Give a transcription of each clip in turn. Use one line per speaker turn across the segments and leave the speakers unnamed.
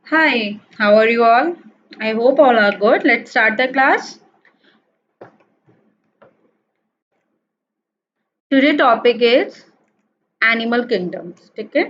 Hi, how are you all? I hope all are good. Let's start the class. Today topic is animal kingdoms. ठीक है,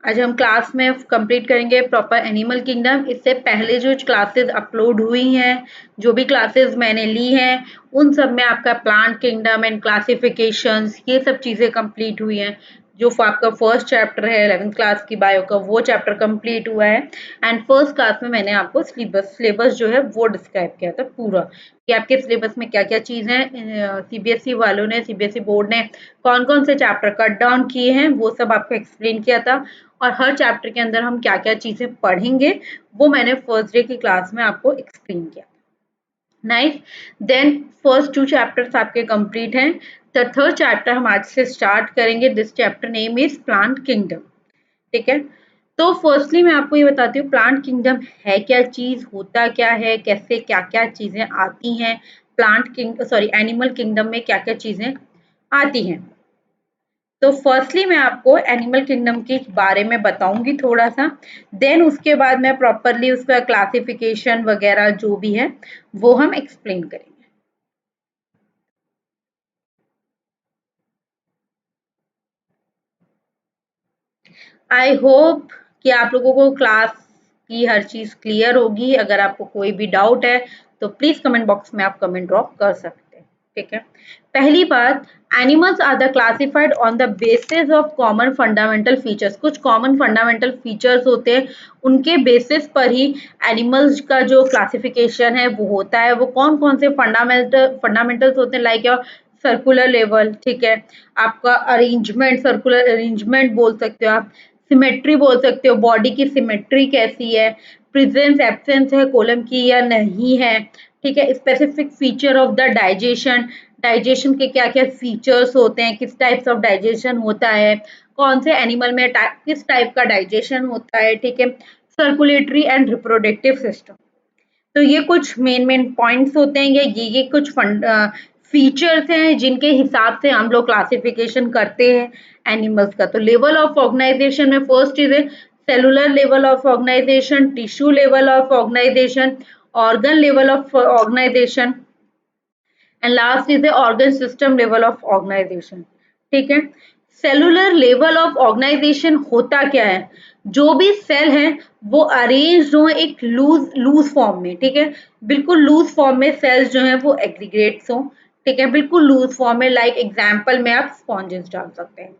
आज हम class में complete करेंगे proper animal kingdom. इससे पहले जो क्लासेस अपलोड हुई हैं, जो भी क्लासेस मैंने ली हैं, उन सब में आपका प्लांट किंगडम एंड क्लासिफिकेशंस ये सब चीज़ें कंप्लीट हुई हैं. जो आपका फर्स्ट चैप्टर है 11th क्लास की बायो का, वो चैप्टर कंप्लीट हुआ है. एंड फर्स्ट क्लास में मैंने आपको सिलेबस जो है वो डिस्क्राइब किया था पूरा, कि आपके सिलेबस में क्या क्या चीज़ें सीबीएसई वालों ने, सीबीएसई बोर्ड ने कौन कौन से चैप्टर कट डाउन किए हैं, वो सब आपको एक्सप्लेन किया था. और हर चैप्टर के अंदर हम क्या क्या चीज़ें पढ़ेंगे वो मैंने फर्स्ट डे की क्लास में आपको एक्सप्लेन किया. नाइस. देन फर्स्ट 2 चैप्टर्स आपके कंप्लीट हैं. द थर्ड चैप्टर हम आज से स्टार्ट करेंगे. This chapter name is plant kingdom. ठीक है, तो फर्स्टली मैं आपको ये बताती हूँ प्लांट किंगडम है क्या चीज़, होता क्या है, कैसे क्या क्या चीज़ें आती हैं, एनिमल किंगडम में क्या क्या चीज़ें आती हैं. तो फर्स्टली मैं आपको एनिमल किंगडम के बारे में बताऊंगी थोड़ा सा. देन उसके बाद मैं प्रॉपरली उसका क्लासिफिकेशन वगैरह जो भी है वो हम एक्सप्लेन करेंगे. आई होप कि आप लोगों को क्लास की हर चीज़ क्लियर होगी. अगर आपको कोई भी डाउट है तो प्लीज़ कमेंट बॉक्स में आप कमेंट ड्रॉप कर सकते हैं. ठीक है, पहली बात, animals are the classified on the basis of common fundamental features. कुछ कॉमन फंडामेंटल फीचर्स होते हैं, उनके बेसिस पर ही एनिमल्स का जो क्लासिफिकेशन है वो होता है. वो कौन कौन से फंडामेंटल्स होते हैं, लाइक सर्कुलर लेवल. ठीक है, आपका अरेंजमेंट, सर्कुलर अरेंजमेंट बोल सकते हो आप, सिमेट्री बोल सकते हो, बॉडी की सिमेट्री कैसी है, प्रेजेंस एब्सेंस है कोलम की या नहीं है. ठीक है, specific feature of the digestion, digestion के क्या क्या फीचर्स होते हैं, किस टाइप्स ऑफ डाइजेशन होता है, कौन से एनिमल में किस टाइप का डाइजेशन होता है. ठीक है, सर्कुलेटरी एंड रिप्रोडक्टिव सिस्टम. तो ये कुछ मेन मेन पॉइंट्स होते हैं, ये कुछ फीचर्स हैं जिनके हिसाब से हम लोग क्लासिफिकेशन करते हैं एनिमल्स का. तो लेवल ऑफ ऑर्गेनाइजेशन में फर्स्ट चीज है cellular level of organisation, tissue level of organisation, organ level of organisation, and last is the organ system level of organisation. ठीक है, सेलुलर लेवल ऑफ ऑर्गेनाइजेशन होता क्या है, जो भी सेल है वो अरेंज हो एक लूज लूज फॉर्म में. ठीक है, बिल्कुल लूज फॉर्म में सेल्स जो है वो एग्रीगेट्स हो. ठीक है, बिल्कुल लूज फॉर्म में, लाइक एग्जाम्पल में आप स्पॉन्जेस डाल सकते हैं.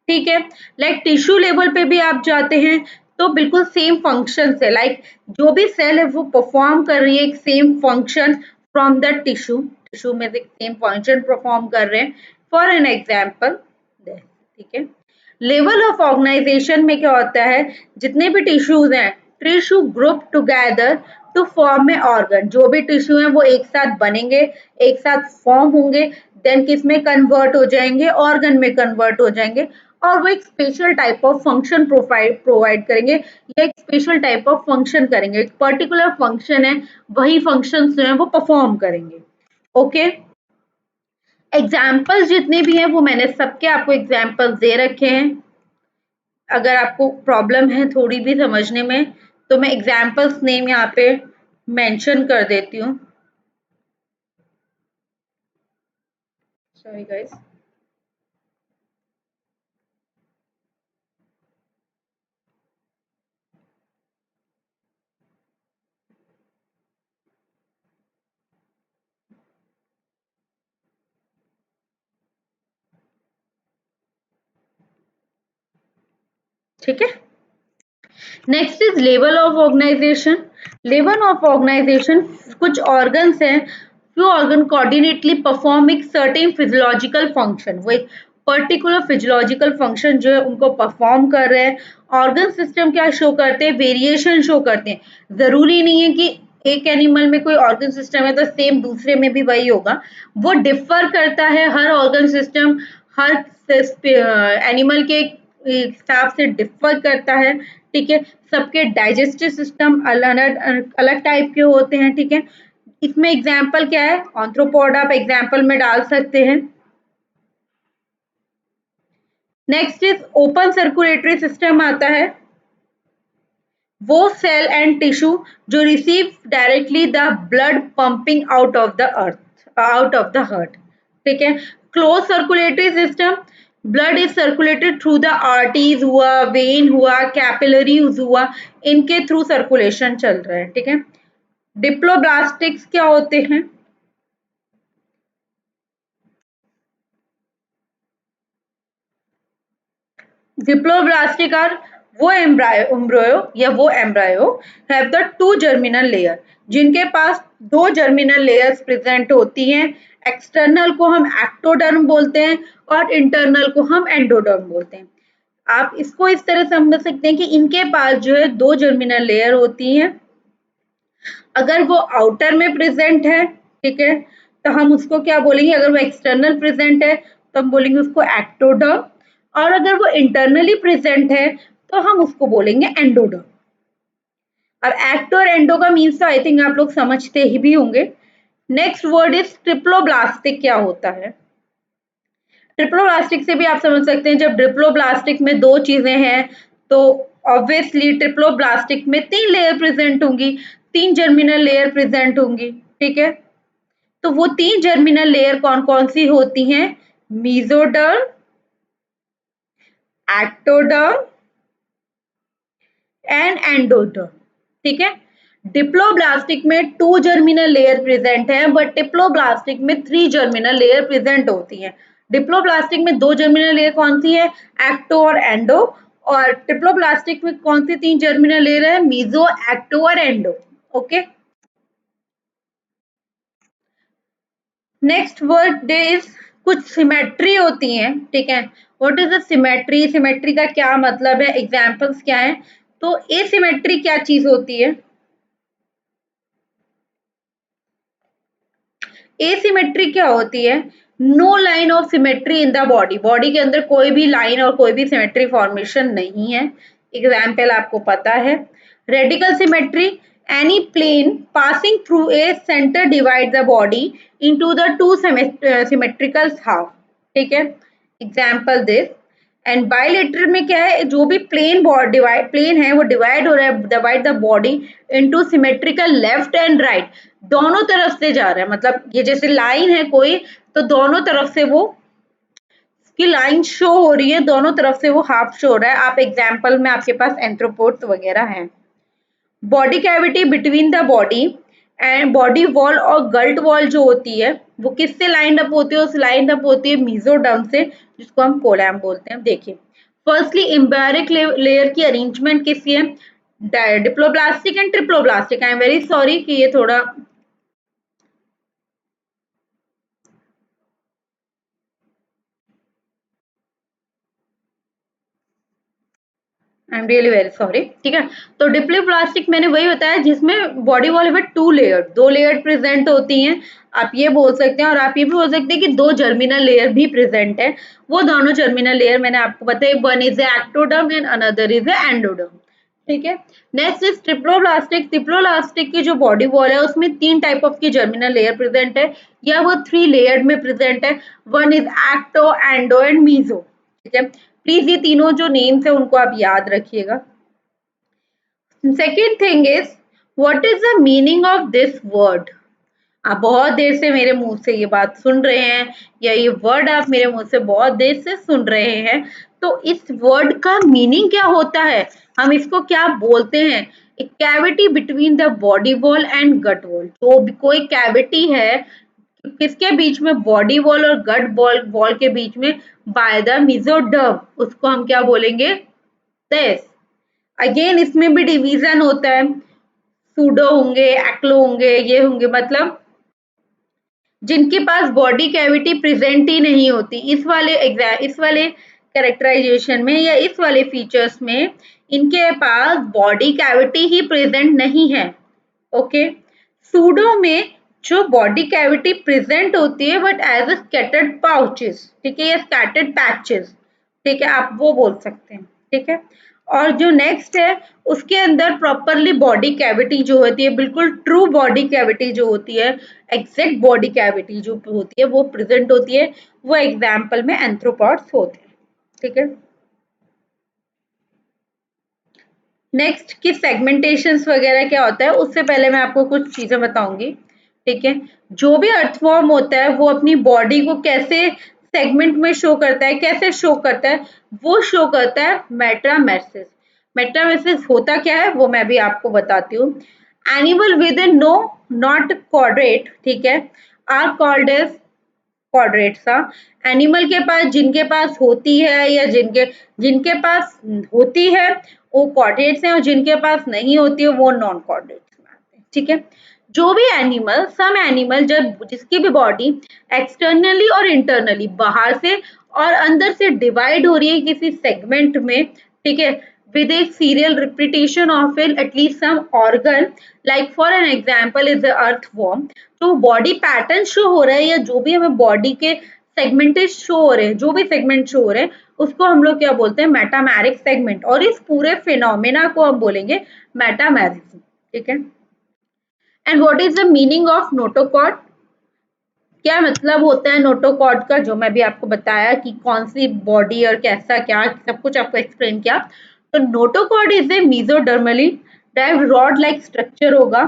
ठीक है, लाइक टिश्यू लेवल पे भी आप जाते हैं तो बिल्कुल सेम फंक्शन है, लाइक जो भी सेल है वो परफॉर्म कर रही है एक same function from the tissue. Tissue में से सेम फंक्शन परफॉर्म कर रहे हैं. फॉर एन एग्जाम्पल, ठीक है, लेवल ऑफ ऑर्गेनाइजेशन में क्या होता है, जितने भी टिश्यूज हैं, tissue group together to form a organ. जो भी टिश्यू हैं वो एक साथ बनेंगे, एक साथ फॉर्म होंगे, देन किस में कन्वर्ट हो जाएंगे, ऑर्गन में कन्वर्ट हो जाएंगे, और वो एक special type of function provide करेंगे, या एक स्पेशल टाइप ऑफ फंक्शन करेंगे. एक पर्टिकुलर फंक्शन है, वही फंक्शन जो है वो परफॉर्म करेंगे. ओके, एग्जाम्पल्स जितने भी हैं वो मैंने सबके आपको एग्जाम्पल्स दे रखे हैं. अगर आपको प्रॉब्लम है थोड़ी भी समझने में तो मैं एग्जाम्पल्स नेम यहाँ पे मेंशन कर देती हूँ. Sorry guys. ठीक है, next is level of organisation. Level of organisation, कुछ ऑर्गन्स हैं, फ्यू ऑर्गन कोऑर्डिनेटली परफॉर्म एक सर्टेन फिजियोलॉजिकल फंक्शन. वो एक पर्टिकुलर फिजियोलॉजिकल फंक्शन जो है उनको परफॉर्म कर रहे हैं. ऑर्गन सिस्टम क्या शो करते हैं, वेरिएशन शो करते हैं. जरूरी नहीं है कि एक एनिमल में कोई ऑर्गन सिस्टम है तो सेम दूसरे में भी वही होगा. वो डिफर करता है, हर ऑर्गन सिस्टम हर एनिमल के हिसाब से डिफर करता है. ठीक है, सबके डाइजेस्टिव सिस्टम अलग अलग टाइप के होते हैं. ठीक है, इसमें एग्जाम्पल क्या है, ऑन्थ्रोपोड आप एग्जाम्पल में डाल सकते हैं. Next is open circulatory system आता है. वो सेल एंड टिश्यू जो receive directly the blood pumping out of the earth out of the heart. ठीक है। Close circulatory system, blood is circulated through the arteries हुआ, वेन हुआ, capillaries हुआ, इनके थ्रू सर्कुलेशन चल रहा है। ठीक है। डिप्लोब्लास्टिक्स क्या होते हैं? डिप्लोब्लास्टिक आर वो एम्ब्रायो या वो embryo have the two germinal layer, जिनके पास दो जर्मिनल लेयर्स प्रेजेंट होती हैं। एक्सटर्नल को हम एक्टोडर्म बोलते हैं और इंटरनल को हम एंडोडर्म बोलते हैं। आप इसको इस तरह समझ सकते हैं कि इनके पास जो है दो जर्मिनल लेयर होती हैं। अगर वो आउटर में प्रेजेंट है, ठीक है, तो हम उसको क्या बोलेंगे? अगर वो एक्सटर्नल प्रेजेंट है तो हम बोलेंगे उसको एक्टोडर्म, और अगर वो इंटरनली प्रेजेंट है तो हम उसको बोलेंगे एंडोडर्म। अब एक्टो और एंडो का मीन्स तो आई थिंक आप लोग समझते ही भी होंगे। Next word is triploblastic. क्या होता है? ट्रिप्लोब्लास्टिक से भी आप समझ सकते हैं, जब ट्रिप्लोब्लास्टिक में दो चीजें हैं तो ऑब्वियसली ट्रिप्लोब्लास्टिक में तीन लेयर प्रेजेंट होंगी, तीन जर्मिनल लेयर प्रेजेंट होंगी। ठीक है। तो वो तीन जर्मिनल लेयर कौन कौन सी होती हैं? Mesoderm, ectoderm and endoderm. ठीक है। डिप्लोब्लास्टिक में टू जर्मिनल लेयर प्रेजेंट है, बट डिप्लोब्लास्टिक में थ्री जर्मिनल लेयर प्रेजेंट होती है। डिप्लोब्लास्टिक में दो जर्मिनल लेयर कौन सी है? एक्टो और एंडो। और डिप्लोब्लास्टिक में कौन सी तीन जर्मिनल लेयर है? मीजो, एक्टो और endo. Okay. Next word is कुछ सिमेट्री होती है। ठीक है। What is the symmetry? Symmetry का क्या मतलब है? एग्जांपल्स क्या है? तो एसिमेट्री क्या चीज होती है? एसिमेट्री क्या होती है? No line of symmetry in the body, body के अंदर कोई भी लाइन और कोई भी सिमेट्री फॉर्मेशन नहीं है। एग्जाम्पल आपको पता है। Radical symmetry, any plane passing through a centre divide the body into the two symmetrical half. ठीक है। Example this. एंड बाइलेटरल में क्या है? जो भी प्लेन है वो डिवाइड हो रहा है, divide the body into symmetrical left and right, दोनों तरफ से जा रहा है। मतलब ये जैसे लाइन है कोई, तो दोनों तरफ से वो की लाइन शो हो रही है, दोनों तरफ से वो हाफ शो हो रहा है। आप एग्जाम्पल में आपके पास एंथ्रोपोड्स वगैरह हैं। Body cavity between the body and body wall और गल्ट वॉल जो होती है वो किससे लाइन अप होती है? उस लाइन अप होती है मीजोडर्म से, जिसको हम कोलैम बोलते हैं। देखिए, फर्स्टली एम्बायरिक लेयर की अरेंजमेंट किसी है? Diploblastic and triploblastic. I am very sorry कि ये थोड़ा आई एम रियली वेरी सॉरी। ठीक है। तो डिप्लोप्लास्टिक मैंने वही बताया जिसमें बॉडी वॉल में टू लेयर, दो लेयर प्रेजेंट होती हैं। आप ये बोल सकते हैं, और आप ये भी बोल सकते हैं कि दो जर्मिनल लेयर भी प्रेजेंट है। वो दोनों जर्मिनल लेयर मैंने आपको बताया, one is ectoderm and another is endoderm. ठीक है। Next is ट्रिप्लोप्लास्टिक। ट्रिप्लोप्लास्टिक की जो बॉडी वॉल है उसमें तीन टाइप ऑफ की जर्मिनल लेयर प्रेजेंट है, या वो थ्री लेयर में प्रेजेंट है। One is ecto, endo and meso. ठीक है। प्लीज ये तीनों जो नेम्स है उनको आप याद रखिएगा। Second thing is, what is the meaning of this word? आप बहुत देर से मेरे मुंह से ये बात सुन रहे हैं, या ये वर्ड आप मेरे मुंह से बहुत देर से सुन रहे हैं, तो इस वर्ड का मीनिंग क्या होता है? हम इसको क्या बोलते हैं? एक cavity between the body wall and gut wall. जो भी कोई कैविटी है किसके बीच में? बॉडी वॉल और गट वॉल के बीच में, बाय द मेसोडर्म, उसको हम क्या बोलेंगे? दिस। अगेन इसमें भी डिवीजन होता है, सूडो होंगे, एक्लो होंगे, ये होंगे, मतलब जिनके पास बॉडी कैविटी प्रेजेंट ही नहीं होती। इस वाले कैरेक्टराइजेशन में या इस वाले फीचर्स में इनके पास बॉडी कैविटी ही प्रेजेंट नहीं है। ओके। सूडो में जो बॉडी कैविटी प्रेजेंट होती है but as a scattered pouches, ठीक है, या स्कैटर्ड पैचेस। ठीक है, आप वो बोल सकते हैं। ठीक है। और जो नेक्स्ट है उसके अंदर प्रॉपरली बॉडी कैविटी जो होती है, बिल्कुल ट्रू बॉडी कैविटी जो होती है, एग्जैक्ट बॉडी कैविटी जो होती है वो प्रेजेंट होती है। वो एग्जाम्पल में एंथ्रोपॉड्स होते हैं। ठीक है। नेक्स्ट की सेगमेंटेशंस वगैरह क्या होता है, उससे पहले मैं आपको कुछ चीजें बताऊंगी। ठीक है, जो भी अर्थवॉर्म होता है वो अपनी बॉडी को कैसे सेगमेंट में शो करता है, कैसे शो करता है, वो शो करता है मेटामेरसिस। मेटामेरसिस होता क्या है वो मैं भी आपको बताती हूँ। Animal with in no not quadrate, ठीक है, are called as quadrates. Animal के पास, जिनके पास होती है या जिनके जिनके पास होती है वो क्वाड्रेट्स हैं, और जिनके पास नहीं होती है वो नॉन क्वाड्रेट्स में आते हैं। ठीक है, जो भी एनिमल, सम एनिमल जब जिसकी भी बॉडी एक्सटर्नली और इंटरनली, बाहर से और अंदर से डिवाइड हो रही है किसी सेगमेंट में, ठीक है, with a serial repetition of at least some organ, like for an example is the earthworm। तो बॉडी पैटर्न शो हो रहा है या जो भी हमें बॉडी के सेगमेंटेड शो हो रहे हैं, जो भी सेगमेंट शो हो रहे हैं उसको हम लोग क्या बोलते हैं, मेटामेरिक सेगमेंट, और इस पूरे फिनोमेना को हम बोलेंगे मेटामेरिज्म। ठीक है, and what is the meaning of notochord, क्या मतलब होता है नोटोकॉर्ड का, जो मैं भी आपको बताया कि कौन सी बॉडी और कैसा क्या सब कुछ आपको एक्सप्लेन किया। तो notochord is a मेसोडर्मली dived rod like structure होगा,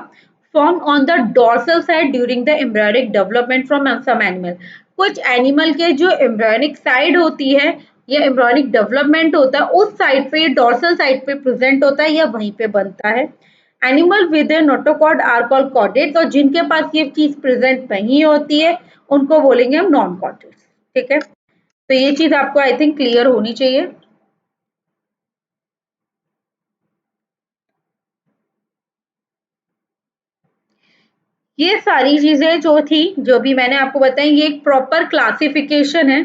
formed on the dorsal side during the embryonic development from some animal। कुछ एनिमल के जो एम्ब्रियोनिक साइड होती है या एम्ब्रियोनिक डेवलपमेंट होता है उस साइड पे, डोर्सल साइड पे प्रेजेंट होता है या वहीं पे बनता है। Animal with a notochord are called chordates, और जिनके पास ये चीज प्रेजेंट नहीं होती है उनको बोलेंगे हम नॉन कॉर्डेट्स। ठीक है, तो ये चीज आपको आई थिंक क्लियर होनी चाहिए। ये सारी चीजें जो थी, जो भी मैंने आपको बताई, ये एक प्रॉपर क्लासिफिकेशन है,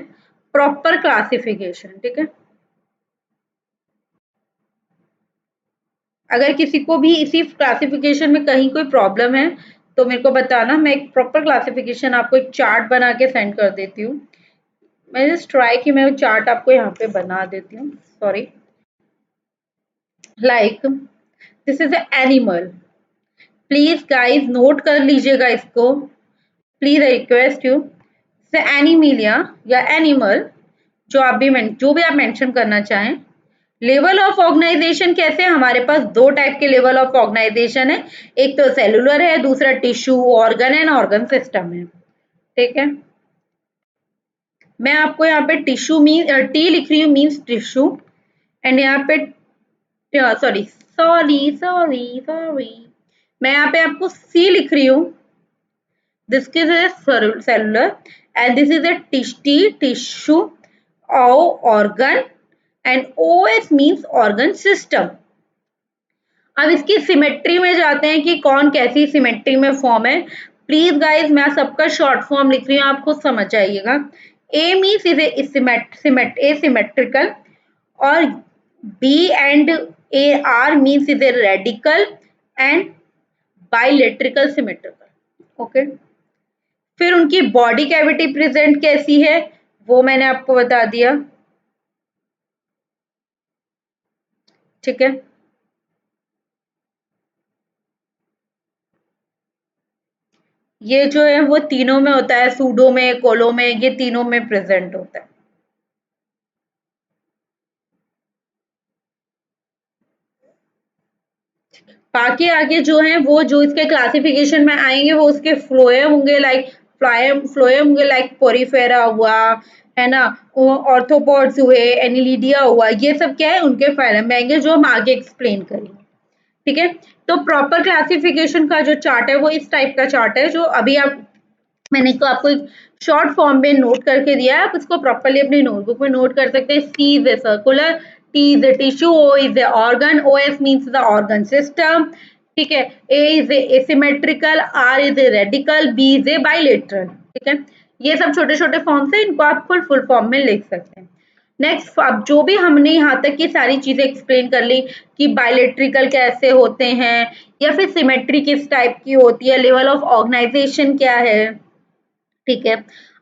प्रॉपर क्लासिफिकेशन। ठीक है, अगर किसी को भी इसी क्लासिफिकेशन में कहीं कोई प्रॉब्लम है तो मेरे को बताना, मैं एक प्रॉपर क्लासिफिकेशन आपको एक चार्ट बना के सेंड कर देती हूँ। मैं जस्ट ट्राई कि मैं चार्ट आपको यहाँ पे बना देती हूँ, sorry. Like this is animal, please guys note कर लीजिएगा इसको, please I request you. Animalia या एनिमल, जो भी आप मेंशन करना चाहें। लेवल ऑफ ऑर्गेनाइजेशन कैसे, हमारे पास दो टाइप के लेवल ऑफ ऑर्गेनाइजेशन है, एक तो सेलुलर है, दूसरा tissue organ and organ system है। ठीक है, मैं आपको यहाँ पे टिश्यू मीन टी लिख रही हूँ, मीन्स टिश्यू, एंड यहाँ पे सॉरी सॉरी सॉरी सॉरी मैं यहाँ पे आपको सी लिख रही हूँ, this is a cellular and this is a tissue organ and OS means organ system. अब इसकी सिमेट्री में जाते हैं कि कौन कैसी सिमेट्री में फॉर्म है। प्लीज गाइज मैं सबका शॉर्ट फॉर्म लिख रही हूँ, आप खुद समझ जाइएगा। A means is a symmetrical, और B and A R means is a radical and bilateral symmetrical. Okay, फिर उनकी बॉडी कैविटी प्रेजेंट कैसी है वो मैंने आपको बता दिया। ठीक है, ये जो है वो तीनों में होता है, सूडो में, कोलो में, ये तीनों में प्रेजेंट होता है। बाकी आगे जो है वो जो इसके क्लासिफिकेशन में आएंगे वो उसके फ्लोएम होंगे, लाइक फ्लोएम होंगे, लाइक पोरीफेरा हुआ, है ना, ऑर्थोपॉड्स हुए, एनिलिडिया हुआ, ये सब क्या है उनके फाइलम में आएंगे जो हम आगे एक्सप्लेन करेंगे। ठीक है, तो प्रॉपर क्लासिफिकेशन का जो चार्ट है वो इस टाइप का चार्ट है, जो अभी आप मैंने इसको आपको एक शॉर्ट फॉर्म में नोट करके दिया है, आप इसको प्रॉपर्ली अपनी नोटबुक में नोट कर सकते हैं। C is a circular, T is a tissue, O is a organ, O S means the organ system. ठीक है, A is a asymmetrical, R is a radical, B is a bilateral. ठीक है, ये सब छोटे छोटे फॉर्म्स है, इनको आप फुल फॉर्म में लिख सकते हैं। नेक्स्ट, अब जो भी हमने यहाँ तक की सारी चीजें एक्सप्लेन कर ली कि बायोलेट्रिकल कैसे होते हैं या फिर सिमेट्री किस टाइप की होती है, लेवल ऑफ ऑर्गेनाइजेशन क्या है। ठीक है,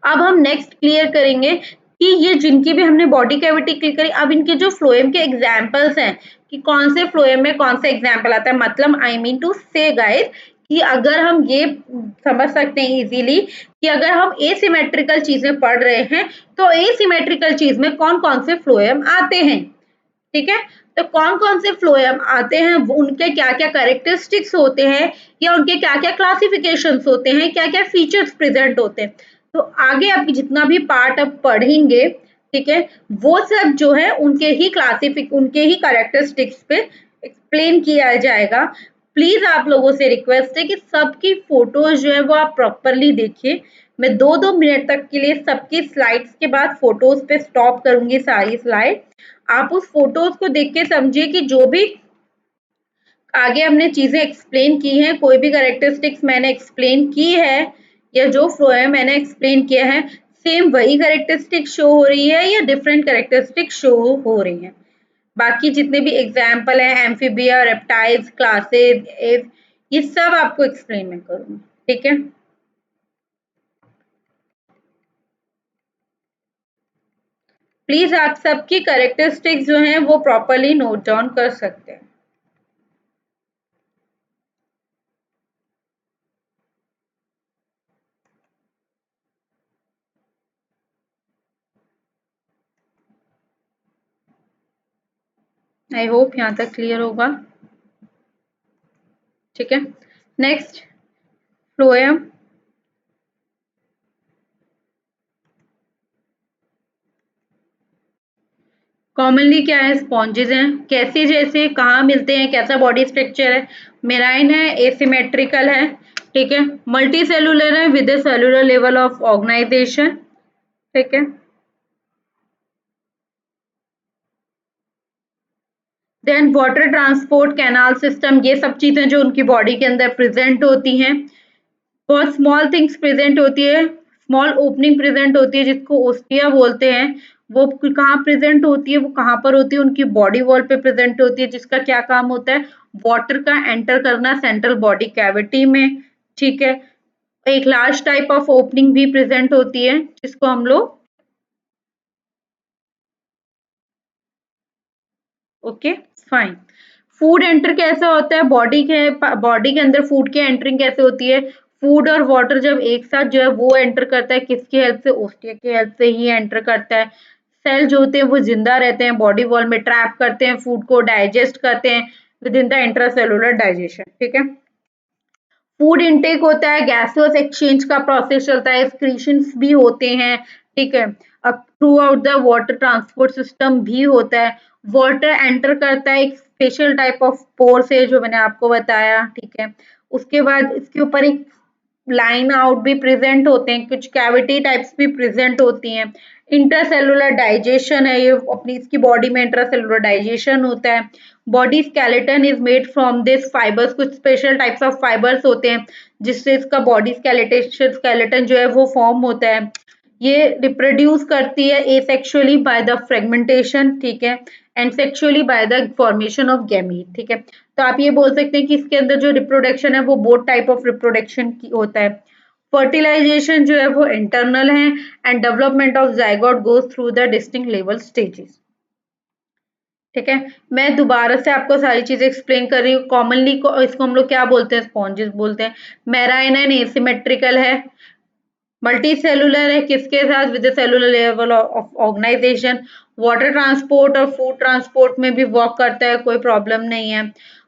अब हम नेक्स्ट क्लियर करेंगे कि ये जिनकी भी हमने बॉडी कैविटी क्लियर करी, अब इनके जो फ्लोएम के एग्जांपल्स हैं कि कौन से फ्लोएम में कौन सा एग्जांपल आता है, मतलब आई मीन टू से गाइस कि अगर हम ये समझ सकते हैं इजीली कि अगर हम एसिमेट्रिकल चीजें पढ़ रहे हैं तो एसिमेट्रिकल चीज में कौन कौन से फ्लोएम आते हैं। ठीक है, तो कौन कौन से फ्लोएम आते हैं, उनके क्या क्या कैरेक्टरिस्टिक्स होते हैं, या उनके क्या क्या क्लासिफिकेशंस होते हैं, क्या क्या फीचर्स प्रेजेंट होते हैं। तो आगे आप जितना भी पार्ट अब पढ़ेंगे, ठीक है, वो सब जो है उनके ही कैरेक्टरिस्टिक्स पे एक्सप्लेन किया जाएगा। प्लीज आप लोगों से रिक्वेस्ट है कि सबकी फोटोज जो है वो आप प्रॉपरली देखिए। मैं 2-2 मिनट तक के लिए सबकी स्लाइड्स के बाद फोटोज पे स्टॉप करूंगी सारी स्लाइड। आप उस फोटोज को देख के समझिए कि जो भी आगे हमने चीजें एक्सप्लेन की हैं, कोई भी कैरेक्टरिस्टिक्स मैंने एक्सप्लेन की है या जो फ्लो है मैंने एक्सप्लेन किया है, सेम वही कैरेक्टरिस्टिक शो हो रही है या डिफरेंट कैरेक्टरिस्टिक शो हो रही है। बाकी जितने भी एग्जाम्पल हैं, एम्फीबिया, रेप्टाइल्स, क्लासेस, ये सब आपको एक्सप्लेन मैं करूंगी, ठीक है। प्लीज आप सबकी कैरेक्टरिस्टिक्स जो हैं वो प्रॉपरली नोट डाउन कर सकते हैं। आई होप यहाँ तक क्लियर होगा, ठीक है। Next, phloem. कॉमनली क्या है, स्पॉन्जेस हैं। कैसे, जैसे कहाँ मिलते हैं, कैसा बॉडी स्ट्रक्चर है, मेराइन है, एसिमेट्रिकल है, ठीक है, मल्टी सेलुलर है with a cellular level of organisation, ठीक है। Then water transport, canal system, ये सब चीजें जो उनकी बॉडी के अंदर प्रेजेंट होती हैं। बहुत स्मॉल थिंग्स प्रेजेंट होती है, स्मॉल ओपनिंग प्रेजेंट होती है जिसको ओस्टिया बोलते हैं। वो कहाँ प्रेजेंट होती है, वो कहाँ पर होती है, उनकी बॉडी वॉल पे प्रेजेंट होती है, जिसका क्या काम होता है, वाटर का एंटर करना सेंट्रल बॉडी कैविटी में, ठीक है। एक लार्ज टाइप ऑफ ओपनिंग भी प्रेजेंट होती है जिसको हम लोग, ओके, फाइन। फूड एंटर कैसा होता है, बॉडी के अंदर फूड की एंटरिंग कैसे होती है। फूड और वाटर जब एक साथ जो है वो एंटर करता है, किसकी हेल्प से, ओस्टिया की हेल्प से ही एंटर करता है। सेल जो होते हैं वो जिंदा रहते हैं, बॉडी वॉल में ट्रैप करते हैं, फूड को डाइजेस्ट करते हैं with in the intracellular digestion, ठीक है। फूड इनटेक होता है, गैसियस एक्सचेंज का प्रोसेस चलता है, एक्सक्रीशंस भी होते हैं, ठीक है। Through out the water transport system भी होता है। वाटर एंटर करता है एक स्पेशल टाइप ऑफ पोर से, जो मैंने आपको बताया, ठीक है। उसके बाद इसके ऊपर एक लाइन आउट भी प्रेजेंट होते हैं, कुछ कैविटी टाइप्स भी प्रेजेंट होती हैं। इंट्रासेलुलर डाइजेशन है, ये अपनी इसकी बॉडी में इंट्रासेलुलर डाइजेशन होता है। Body skeleton is made from this fibres, कुछ स्पेशल टाइप्स ऑफ फाइबर्स होते हैं जिससे इसका बॉडी स्केलेटन जो है वो फॉर्म होता है। ये रिप्रोड्यूस करती है एसेक्सुअली बाय द फ्रेगमेंटेशन, ठीक है, and sexually by the formation of gamete, ठीक है। तो आप ये बोल सकते हैं कि इसके अंदर जो रिप्रोडक्शन है वो बोथ टाइप ऑफ रिप्रोडक्शन की होता है। फर्टिलाइजेशन जो है वो इंटरनल है, and development of zygote goes through the distinct level stages, ठीक है। मैं दोबारा से आपको सारी चीजें एक्सप्लेन कर रही हूँ। कॉमनली इसको हम लोग क्या बोलते हैं, स्पॉन्जेस बोलते हैं। मेराइन एंड एसिमेट्रिकल है, मल्टी सेलुलर है, किसके साथ, with cellular level of organisation. Water transport और फूड ट्रांसपोर्ट में भी वर्क करता है, कोई प्रॉब्लम नहीं है।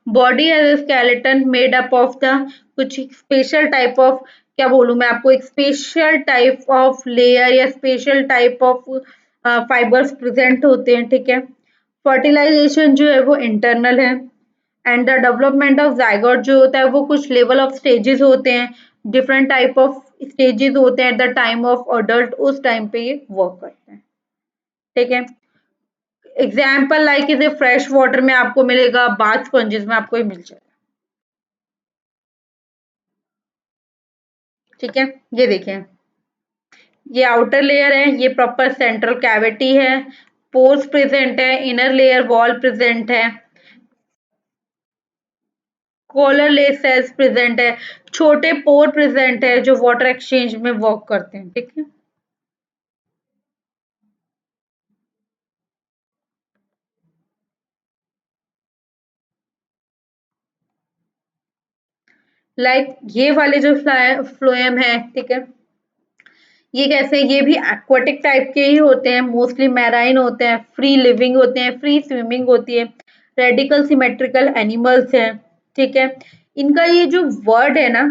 Body as skeleton made up of the, कुछ स्पेशल टाइप ऑफ, क्या बोलूं मैं आपको, एक स्पेशल टाइप ऑफ लेयर या special type of fibres present होते हैं, ठीक है। फर्टिलाइजेशन जो है वो इंटरनल है, and the development of zygote जो होता है वो कुछ लेवल ऑफ स्टेजेस होते हैं, डिफरेंट टाइप ऑफ स्टेजेस होते हैं at the time of adult, उस टाइम पे ये वर्क करते हैं, ठीक है। एग्जाम्पल लाइक इसे फ्रेश वाटर में आपको मिलेगा, बाथ स्पंजेस में आपको ये मिल जाएगा, ठीक है। ये देखें, ये आउटर लेयर है, ये प्रॉपर सेंट्रल कैविटी है, पोर्स प्रेजेंट है, इनर लेयर वॉल प्रेजेंट है, कॉलरलेस सेल्स प्रेजेंट है, छोटे पोर प्रेजेंट है जो वाटर एक्सचेंज में वर्क करते हैं, ठीक है। ये वाले जो फ्लोएम है, ठीक है, ये कैसे, ये भी एक्वाटिक टाइप के ही होते हैं, मोस्टली मैराइन होते हैं, फ्री लिविंग होते हैं, फ्री स्विमिंग होती है। रेडिकल सिमेट्रिकल एनिमल्स हैं, ठीक है। इनका ये जो वर्ड है ना,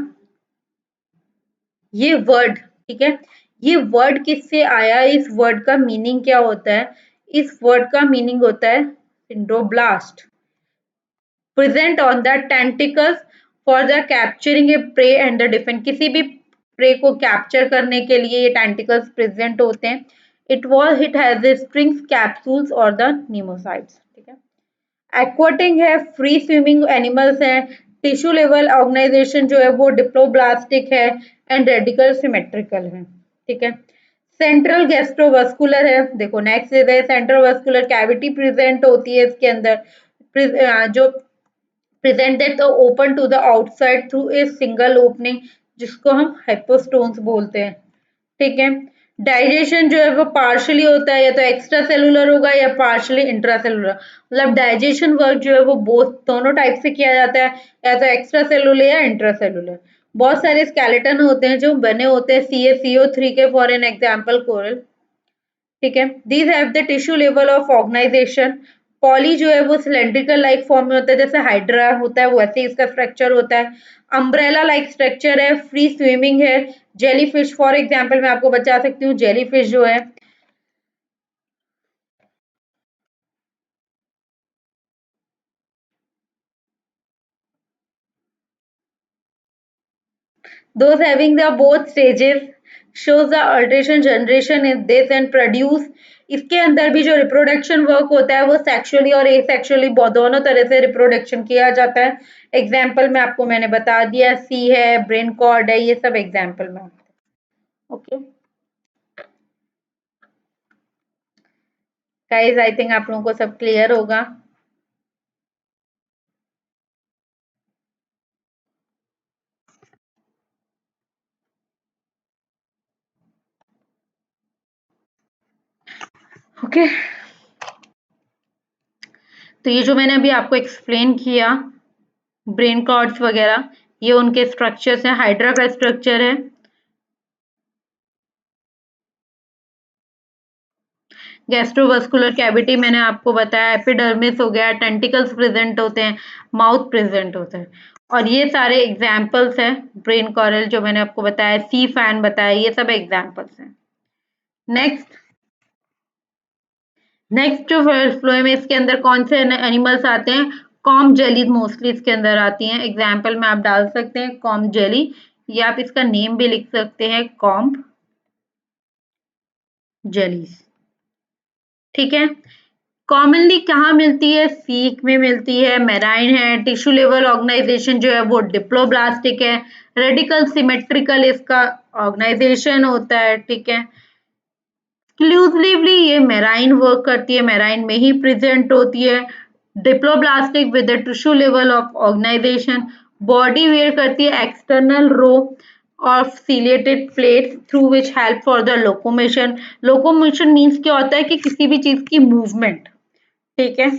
ये वर्ड, ठीक है, ये वर्ड किससे आया, इस वर्ड का मीनिंग क्या होता है? इस वर्ड का मीनिंग होता है cnidoblast, present on the tentacles for the capturing a prey and the defence. किसी भी प्रे को कैप्चर करने के लिए ये टेंटिकल्स प्रेजेंट होते हैं। इट हैज स्ट्रिंग्स, कैप्सूल्स और द नीमोसाइट्स, ठीक है। एक्वाटिक है, फ्री स्विमिंग एनिमल्स हैं, टिश्यू लेवल ऑर्गेनाइजेशन जो है वो डिप्लोब्लास्टिक है एंड रेडिकल सिमेट्रिकल है, ठीक है। सेंट्रल गैस्ट्रोवास्कुलर है, देखो नेक्स्ट है सेंट्रल वास्कुलर कैविटी प्रेजेंट होती है इसके अंदर, जो presented the open to the outside through a single opening, जिसको हम हाइपोस्टोन्स बोलते हैं, ठीक है। डाइजेशन जो है वो पार्शली होता है, या तो एक्स्ट्रा सेलुलर होगा या पार्शली इंट्रा सेलुलर। मतलब डाइजेशन वर्क जो है वो बोथ दोनों टाइप से किया जाता है, या तो एक्स्ट्रा सेलुलर या इंट्रा सेलुलर। बहुत सारे स्केलेटन होते हैं जो बने होते हैं CaCO3 के, फॉर एन एग्जाम्पल कोरल, ठीक है। These have the tissue level of organisation. Poly जो है वो सिलेंड्रिकल लाइक फॉर्म में होता है, जैसे हाइड्रा होता है वैसे ही इसका स्ट्रक्चर होता है। अम्ब्रेला लाइक स्ट्रक्चर है, फ्री स्विमिंग है। जेलीफिश फॉर एग्जांपल मैं आपको बता सकती हूँ, जेलीफिश जो है those having the both stages shows the alteration generation in this and produce। इसके अंदर भी जो रिप्रोडक्शन वर्क होता है वो सेक्सुअली और एसेक्सुअली दोनों तरह से रिप्रोडक्शन किया जाता है। एग्जाम्पल में आपको मैंने बता दिया, सी है, ब्रेन कॉर्ड है, ये सब एग्जाम्पल में। ओके गाइस, आई थिंक आप लोगों को सब क्लियर होगा। ओके तो ये जो मैंने अभी आपको एक्सप्लेन किया, ब्रेन कॉर्ड्स वगैरह, ये उनके स्ट्रक्चर्स हैं। हाइड्रा का स्ट्रक्चर है, गैस्ट्रोवास्कुलर कैविटी मैंने आपको बताया, एपिडर्मिस हो गया, टेंटिकल्स प्रेजेंट होते हैं, माउथ प्रेजेंट होता है, और ये सारे एग्जाम्पल्स हैं। ब्रेन कॉरल जो मैंने आपको बताया, सी फैन बताया, ये सब एग्जाम्पल्स हैं। नेक्स्ट नेक्स्ट जो फ्लोएम, इसके अंदर कौन से एनिमल्स आते हैं? कॉम जेलीज मोस्टली इसके अंदर आती हैं। एग्जाम्पल में आप डाल सकते हैं कॉम जेली, या आप इसका नेम भी लिख सकते हैं कॉम्ब जेलीज, ठीक है। कॉमनली कहाँ मिलती है? सीक में मिलती है, मेराइन है। टिश्यू लेवल ऑर्गेनाइजेशन जो है वो डिप्लोब्लास्टिक है। रेडिकल सिमेट्रिकल इसका ऑर्गेनाइजेशन होता है, ठीक है। एक्सक्लूसिवली ये मेराइन वर्क करती है, मेराइन में ही प्रेजेंट होती है। Diploblastic with the tissue level of organisation. Body wear करती है external row of ciliated plates through which help for the locomotion. Locomotion means क्या होता है कि किसी भी चीज की मूवमेंट, ठीक है।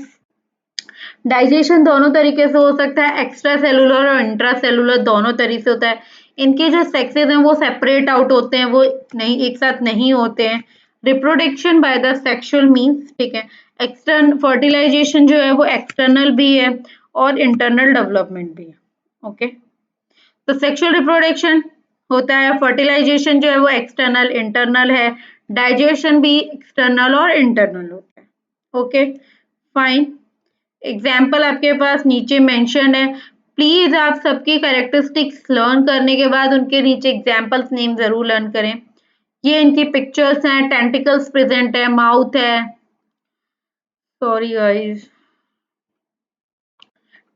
डाइजेशन दोनों तरीके से हो सकता है, एक्स्ट्रा सेलुलर और इंट्रा सेलुलर दोनों तरीके से होता है। इनके जो सेक्सेस हैं वो सेपरेट आउट होते हैं, वो नहीं एक साथ नहीं होते हैं। Reproduction by the sexual means, ठीक है। एक्सटर्नल फर्टिलाइजेशन जो है वो एक्सटर्नल भी है और इंटरनल डेवलपमेंट भी है, ओके। तो सेक्सुअल रिप्रोडक्शन होता है, फर्टिलाइजेशन जो है वो एक्सटर्नल इंटरनल है, डाइजेशन भी एक्सटर्नल और इंटरनल होता है, ओके फाइन। एग्जाम्पल आपके पास नीचे मेंशन है। प्लीज आप सबकी कैरेक्टरिस्टिक्स लर्न करने के बाद उनके नीचे एग्जाम्पल्स नेम जरूर लर्न करें। ये इनकी पिक्चर्स हैं, टेंटिकल्स प्रेजेंट है, माउथ है, सॉरी गाइस,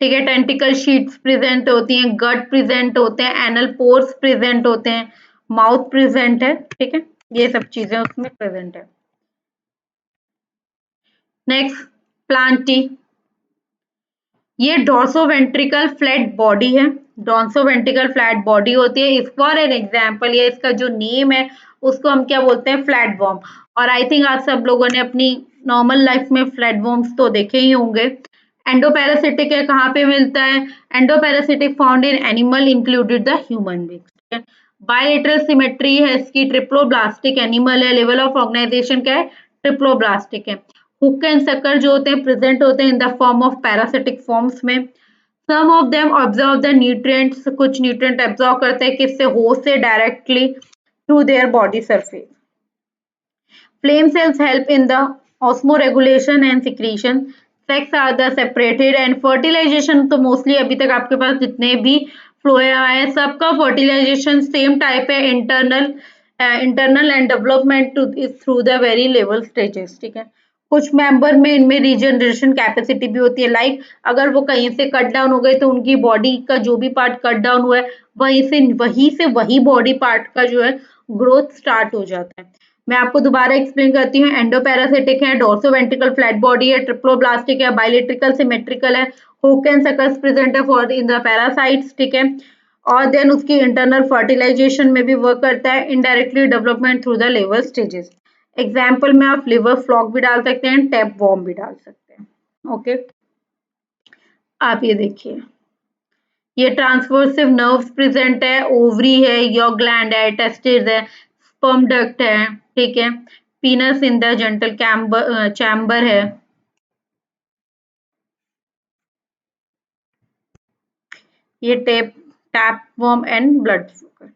ठीक है। टेंटिकल शीट्स प्रेजेंट होती हैं, गट प्रेजेंट होते हैं, एनल पोर्स प्रेजेंट होते हैं, माउथ प्रेजेंट है, ठीक है। ये सब चीजें उसमें प्रेजेंट है। Next, Plantae. ये डॉर्सोवेंट्रिकल फ्लैट बॉडी है, डॉर्सोवेंट्रिकल फ्लैट बॉडी होती है। इस फॉर एन एग्जांपल, ये इसका जो नेम है उसको हम क्या बोलते हैं? Flat warm. और आई थिंक आप सब लोगों ने अपनी नॉर्मल लाइफ में फ्लैट वॉर्म्स तो देखे ही होंगे। एंडोपैरासिटिक है, कहाँ पे मिलता है? Endoparasitic found in animal included the human being, ठीक है। बायलेटरल सिमेट्री है इसकी, ट्रिप्लोब्लास्टिक एनिमल है, लेवल ऑफ ऑर्गेनाइजेशन क्या है? ट्रिप्लोब्लास्टिक है। हुक एंड सकर जो होते हैं प्रेजेंट होते हैं in the form of parasitic forms में। Some of them observe the nutrients, कुछ न्यूट्रिएंट ऑब्जर्व करते हैं किससे, होस्ट से directly through their body surface. Flame cells help in the osmoregulation and secretion. Sex are the separated and fertilization तो mostly अभी तक आपके पास जितने भी फ्लोएम आए हैं सबका fertilization सेम टाइप है, internal and development through the very level stages. ठीक है, कुछ मेंबर में इनमें रीजनरेशन कैपेसिटी भी होती है, लाइक अगर वो कहीं से कट डाउन हो गए तो उनकी बॉडी का जो भी पार्ट कट डाउन हुआ है वही बॉडी पार्ट का जो है ग्रोथ स्टार्ट हो जाता है। मैं आपको दोबारा एक्सप्लेन करती हूँ। एंडोपैरासिटिक है, डोर्सोवेंट्रिकल फ्लैट बॉडी है, ट्रिप्लोब्लास्टिक है, बाइलेट्रिकल सिमेट्रिकल है, हुक एंड सकर्स प्रेजेंट है फॉर इन द पैरासाइट्स। ठीक है, और देन उसकी इंटरनल फर्टिलाइजेशन में भी वर्क करता है, indirectly development through the level stages. Example में आप लिवर फ्लॉक भी डाल सकते हैं, टैप वॉर्म भी डाल सकते हैं। ओके, आप ये देखिए, ये ट्रांसवर्सिव नर्व्स प्रेजेंट है, ओवरी है, योक ग्लैंड है, टेस्टिस है, स्पर्म डक्ट है। ठीक है, penis in the genital chamber है। ये tape worm and blood flow.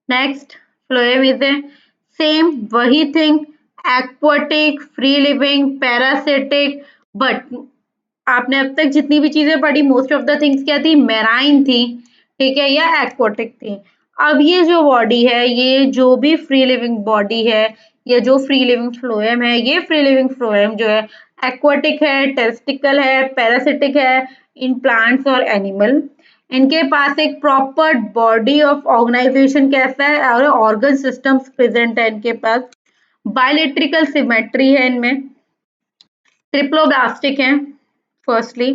Next, phloem is a same वही thing, aquatic, free living, parasitic, but आपने अब तक जितनी भी चीजें पढ़ी मोस्ट ऑफ द थिंग्स क्या थी, मेराइन थी। ठीक है, या एक्वाटिक थी। अब ये जो बॉडी है, ये जो भी फ्री लिविंग बॉडी है, ये जो फ्री लिविंग फ्लोएम है, ये फ्री लिविंग फ्लोएम जो है एक्वाटिक है, टेस्टिकल है, पैरासिटिक है इन प्लांट्स और एनिमल। इनके पास एक प्रॉपर बॉडी ऑफ ऑर्गेनाइजेशन कैसा है और ऑर्गन सिस्टम्स प्रेजेंट है इनके पास। बायोइलेक्ट्रिकल सिमेट्री है इनमें, ट्रिप्लोब्लास्टिक है। फर्स्टली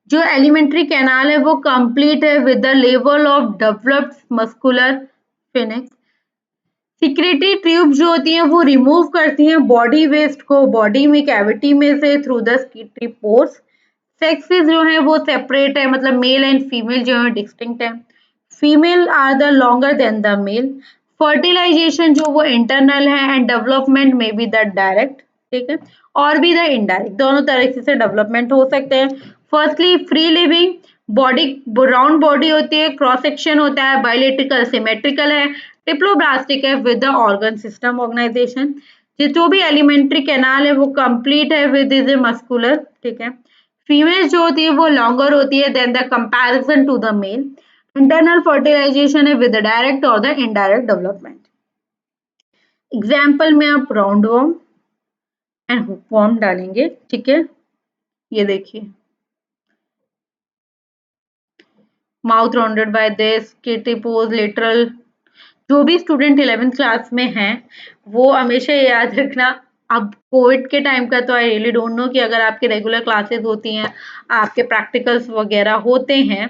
जो एलिमेंट्री कैनाल है वो कंप्लीट है with the level of developed muscular phoenix. Secretory tube जो होती हैं वो रिमूव करती हैं बॉडी वेस्ट को बॉडी में कैविटी में से through the secretory pores. Sexes जो है वो सेपरेट है, मतलब मेल एंड फीमेल जो है डिस्टिंक्ट है। Female are the longer than the male. Fertilisation जो वो इंटरनल है एंड डेवलपमेंट में बी द डायरेक्ट। ठीक है, और भी द इनडायरेक्ट, दोनों तरह से डेवलपमेंट हो सकते हैं। Firstly free living body, round body होती है, क्रॉस सेक्शन होता है, बायोइलेक्ट्रिकल सिमेट्रिकल है, डिप्लोब्लास्टिक है with the organ system organisation. जो भी एलिमेंट्री कैनाल है वो कंप्लीट है विद इज ए मस्कुलर। ठीक है, फीमेल जो होती है वो लॉन्गर होती है than the comparison to the male. Internal fertilisation है विद द डायरेक्ट और द इनडायरेक्ट डेवलपमेंट। एग्जाम्पल में आप round worm and hook worm डालेंगे। ठीक है, ये देखिए, माउथ राउंडेड बाय दिस, किटी पोज, लेटरल। जो भी स्टूडेंट 11th क्लास में हैं वो हमेशा याद रखना, अब कोविड के टाइम का तो आई रियली डोंट नो कि अगर आपके रेगुलर क्लासेस होती हैं, आपके प्रैक्टिकल्स वगैरह होते हैं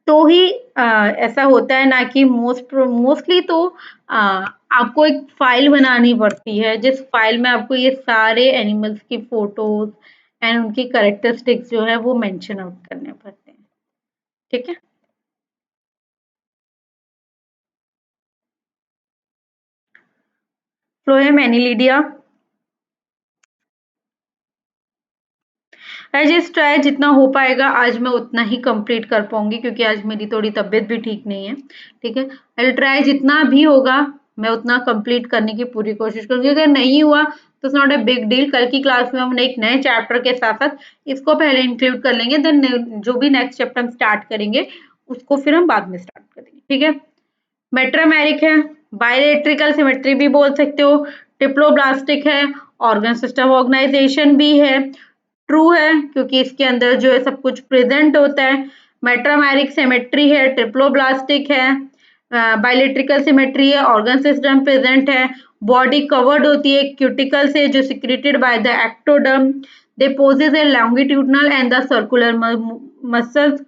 तो ही ऐसा होता है, ना कि मोस्टली तो आपको एक फाइल बनानी पड़ती है जिस फाइल में आपको ये सारे एनिमल्स की फोटोज एंड उनकी कैरेक्टरिस्टिक्स जो है वो मेंशन आउट करने पड़ते हैं। ठीक है, फ्लोएम एनिलिडिया। आई जस्ट ट्राई जितना हो पाएगा, आज मैं उतना ही कंप्लीट कर पाऊंगी क्योंकि आज मेरी थोड़ी तबीयत भी ठीक नहीं है। ठीक है, आई ट्राई जितना भी होगा मैं उतना कंप्लीट करने की पूरी कोशिश करूंगी। अगर नहीं हुआ तो it's not a big deal, कल की क्लास में हम एक नए चैप्टर के साथ साथ इसको पहले इंक्लूड कर लेंगे, देन जो भी नेक्स्ट चैप्टर हम स्टार्ट करेंगे उसको फिर हम बाद में स्टार्ट करेंगे। ठीक है, मेट्रामेरिक है, बायोइलेक्ट्रिकल सिमेट्री भी बोल सकते हो, डिप्लोब्लास्टिक है, ऑर्गन सिस्टम ऑर्गेनाइजेशन भी है, ट्रू है क्योंकि इसके अंदर जो है सब कुछ प्रेजेंट होता है। मेट्रामेरिक सिमेट्री है, ट्रिप्लोब्लास्टिक है, बायोइलेक्ट्रिकल सिमेट्री है, ऑर्गन सिस्टम प्रेजेंट है, बॉडी कवर्ड होती है क्यूटिकल से जो secreted by the ectoderm, they possess A longitudinal and the circular muscles,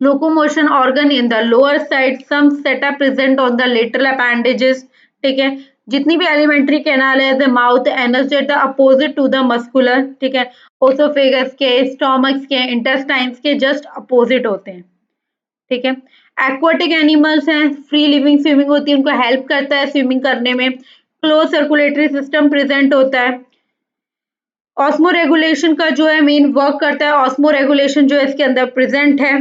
locomotion organ in the lower side, some seta present on the lateral appendages। ठीक है, जितनी भी alimentary canal है, द माउथ एनस जो है opposite to the muscular. ठीक है, oesophagus के, स्टोमक्स के, इंटेस्टाइन्स के जस्ट अपोजिट होते हैं। ठीक है, एक्वाटिक एनिमल्स हैं, फ्री लिविंग स्विमिंग होती है, उनको हेल्प करता है स्विमिंग करने में। क्लोज सर्कुलेटरी सिस्टम प्रेजेंट होता है। ऑस्मो रेगुलेशन का जो है मेन वर्क करता है, ऑस्मो रेगुलेशन जो है इसके अंदर प्रेजेंट है।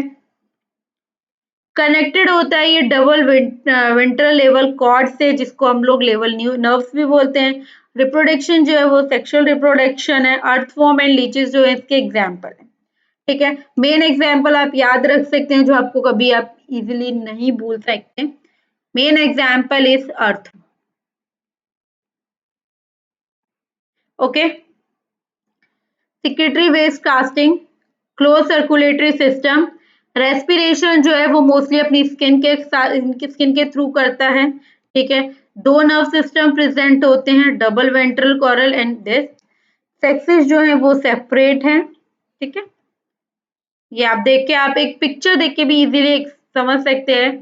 कनेक्टेड होता है ये डबल वेंट्रल लेवल कॉर्ड से, जिसको हम लोग लेवल नर्व्स भी बोलते हैं। रिप्रोडक्शन जो है वो सेक्सुअल रिप्रोडक्शन है। अर्थवॉर्म एंड लीचेस जो है इसके एग्जाम्पल है। ठीक है, मेन एग्जाम्पल आप याद रख सकते हैं जो आपको कभी आप इजीली नहीं भूल सकते। Main example is earth. Okay, secretory waste casting, close circulatory system. Respiration जो है वो मोस्टली अपनी स्किन के थ्रू करता है। ठीक है, दो नर्व सिस्टम प्रेजेंट होते हैं, double ventral coral and this. Sexes जो है वो सेपरेट हैं। ठीक है, ये आप देख के, आप एक पिक्चर देख के भी इजीली समझ सकते हैं।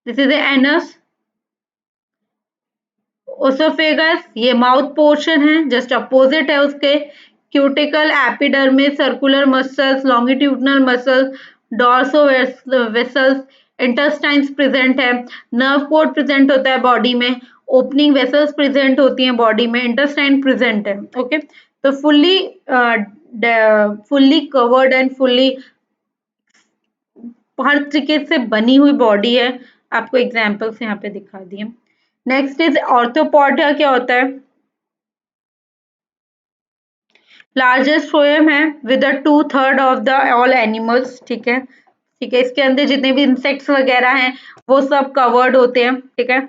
This is anus. ओसोफेगस ये माउथ पोर्शन है, जस्ट अपोजिट है उसके। Cuticle, epidermis, circular muscles, longitudinal muscles, dorso vessels, intestines present है। नर्व कोड प्रेजेंट होता है बॉडी में। ओपनिंग वेसल्स प्रेजेंट होती हैं बॉडी में। इंटेस्टाइन प्रेजेंट है। ओके, तो फुल्ली कवर्ड एंड फुल्ली हर तरीके से बनी हुई बॉडी है। आपको एग्जाम्पल्स यहाँ पे दिखा दिए। Next is arthropoda. क्या होता है? लार्जेस्ट फ्लोएम है with 2/3 of the all animals. ठीक है, ठीक है, इसके अंदर जितने भी इंसेक्ट्स वगैरह हैं वो सब कवर्ड होते हैं। ठीक है,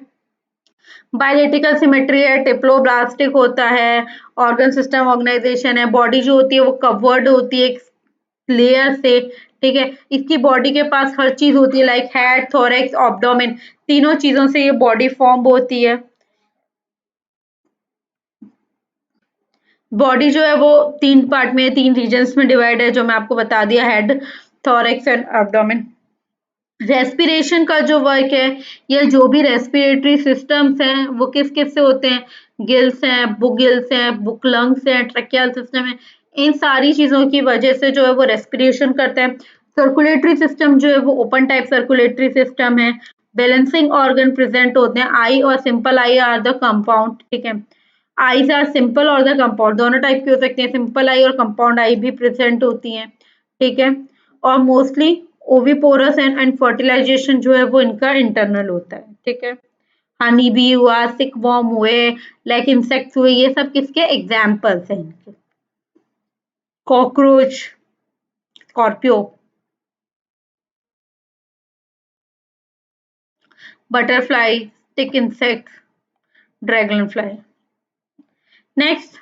बायोलिटिकल सिमेट्री है, टिप्लोब्लास्टिक होता है, ऑर्गन सिस्टम ऑर्गेनाइजेशन है। बॉडी जो होती है वो कवर्ड होती है एक लेयर से। ठीक है, इसकी बॉडी के पास हर चीज होती है, लाइक हेड, थोरैक्स, एब्डोमेन, तीनों चीजों से ये बॉडी फॉर्म होती है। बॉडी जो है वो तीन पार्ट में, तीन रीजन्स में डिवाइड है, जो मैं आपको बता दिया, head, thorax and abdomen. Respiration का जो वर्क है, या जो भी रेस्पिरेटरी सिस्टम्स हैं वो किस किस से होते हैं? गिल्स हैं, बुक गिल्स हैं, बुक लंग्स हैं, ट्रैकियल सिस्टम है। इन सारी चीजों की वजह से जो है वो रेस्पिरेशन करते हैं। सर्कुलेटरी सिस्टम जो है वो ओपन टाइप सर्कुलेटरी सिस्टम है। बैलेंसिंग ऑर्गन प्रेजेंट होते हैं। आई और simple I R the compound. ठीक है, आईज आर सिंपल और द कंपाउंड, दोनों टाइप के हो सकते हैं, सिंपल आई और कंपाउंड आई भी प्रेजेंट होती हैं। ठीक है, और मोस्टली ओविपोरस एंड फर्टिलाइजेशन जो है वो इनका इंटरनल होता है। ठीक है, हनी बी हुआ, सिक वॉर्म हुए, लाइक इंसेक्ट्स हुए, ये सब किसके एग्जाम्पल्स हैं इनके? Cockroach, Scorpio, butterfly, stick insect, dragon fly. Next,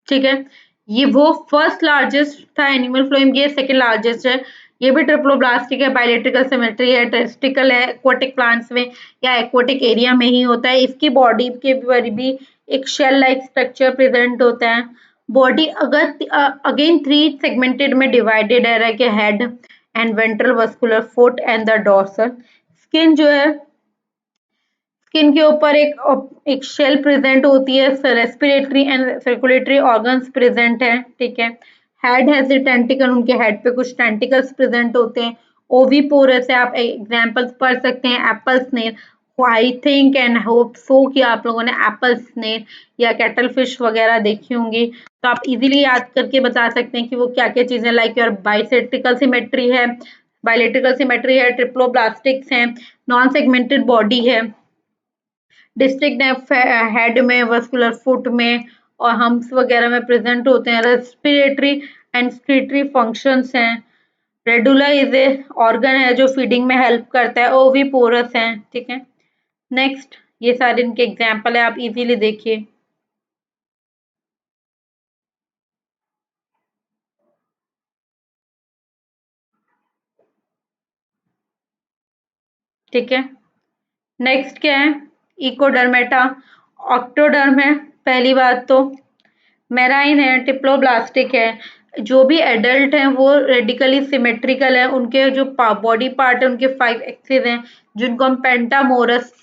ठीक है, ये वो फर्स्ट लार्जेस्ट था एनिमल फ्लोएम, ये सेकंड लार्जेस्ट है। ये भी ट्रिप्लोब्लास्टिक है, बायोलेट्रिकल सिमेट्री है, टेस्टिकल है, एक्वाटिक प्लांट्स में या एक्वाटिक एरिया में ही होता है। इसकी बॉडी के पर भी एक शेल लाइक स्ट्रक्चर प्रेजेंट होता है। बॉडी अगर अगेन थ्री सेगमेंटेड में डिवाइडेड है, कि head and ventral vascular foot and the dorsal. Skin जो है, स्किन के ऊपर एक शेल प्रेजेंट होती है। Respiratory and circulatory organs present है। ठीक है, हेड हैज ए टेंटिकल, उनके हेड पे कुछ टेंटिकल्स प्रेजेंट होते हैं। ओविपोरस है, आप एग्जांपल्स पढ़ सकते हैं, apple snail. I think and hope so कि आप लोगों ने एप्पल स्नेल या कैटल फिश वगैरह देखी होंगी, तो आप इजीली याद करके बता सकते हैं कि वो क्या क्या चीजें, लाइक योर बाइसेट्रिकल सिमेट्री है, बायोलेट्रिकल सिमेट्री है, ट्रिप्लोब्लास्टिक्स हैं, नॉन सेगमेंटेड बॉडी है, डिस्ट्रिक्ट नेफ हेड में, वस्कुलर फुट में और हम्प्स वगैरह में प्रेजेंट होते हैं। रेस्पिरेटरी एंड एक्सक्रीटरी फंक्शंस हैं। रेडुला इज ए ऑर्गन है जो फीडिंग में हेल्प करता है। ओविपोरस है। ठीक है, नेक्स्ट, ये सारे इनके एग्जाम्पल है, आप इजीली देखिए। ठीक है, नेक्स्ट क्या है? इकोडर्मेटा, ऑक्टोडर्म है। पहली बात तो मेराइन है, टिप्लोब्लास्टिक है। जो भी एडल्ट हैं वो रेडिकली सिमेट्रिकल है, उनके जो बॉडी पार्ट है उनके 5 एक्सिस हैं, जिनको हम पेंटामोरस